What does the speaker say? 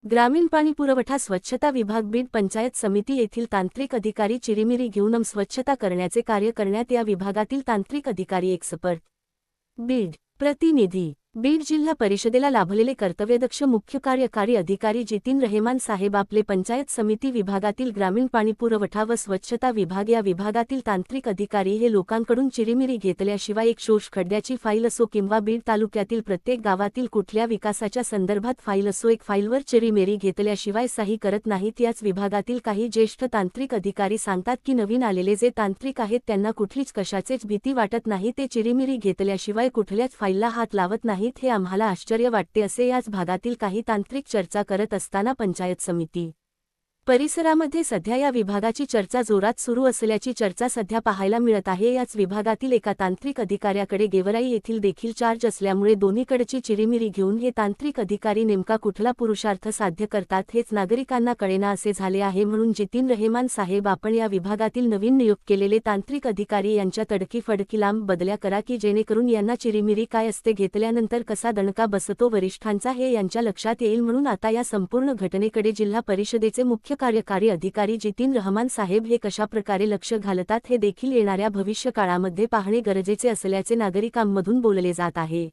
ग्रामीण पाणी पुरवठा स्वच्छता विभाग बीड पंचायत समिती येथील तांत्रिक अधिकारी चिरीमिरी घेऊन स्वच्छता करण्याचे कार्य करण्यात या विभागातील तांत्रिक अधिकारी एक्सपर्ट बीड प्रतिनिधी बीड जिल्हा परिषदेला लाभलेले कर्तव्यदक्ष मुख्य कार्यकारी अधिकारी जितीन रहेमान साहेब आपले पंचायत समिती विभागातील ग्रामीण पाणी पुरवठा व स्वच्छता विभाग या विभागातील तांत्रिक अधिकारी हे लोकांकडून चिरीमिरी घेतल्याशिवाय एक शोष खड्ड्याची फाईल असो किंवा बीड तालुक्यातील प्रत्येक गावातील कुठल्या विकासाच्या संदर्भात फाईल असो एक फाईलवर चिरीमिरी घेतल्याशिवाय सही करत नाहीत। याच विभागातील काही ज्येष्ठ तांत्रिक अधिकारी सांगतात की नवीन आलेले जे तांत्रिक आहेत त्यांना कुठलीच कशाचीच भीती वाटत नाही, ते चिरीमिरी घेतल्याशिवाय कुठल्याच फाईलला हात लावत नाही। हे आम्हाला आश्चर्य वाटते असे याच भागातील काही तांत्रिक चर्चा करत असताना पंचायत समिती परिसरामध्ये सध्या या विभागाची चर्चा जोरात सुरू असल्याची चर्चा सध्या पाहायला मिळत आहे। याच विभागातील एका तांत्रिक अधिकाऱ्याकडे गेवराई येथील देखील चार्ज असल्यामुळे दोन्हीकडची चिरीमिरी घेऊन हे तांत्रिक अधिकारी नेमका कुठला पुरुषार्थ साध्य करतात हेच नागरिकांना कळेना असे झाले आहे। म्हणून जितीन रहेमान साहेब, आपण या विभागातील नवीन नियुक्त केलेले तांत्रिक अधिकारी यांच्या तडकी लांब बदल्या करा की जेणेकरून यांना चिरीमिरी काय असते, घेतल्यानंतर कसा दणका बसतो वरिष्ठांचा हे यांच्या लक्षात येईल। म्हणून आता या संपूर्ण घटनेकडे जिल्हा परिषदेचे मुख्य कार्यकारी अधिकारी जितीन रहेमान साहेब हे कशाप्रकारे लक्ष घालतात हे देखील येणाऱ्या भविष्यकाळामध्ये पाहणे गरजेचे असल्याचे नागरिकांमधून बोलले जात आहे।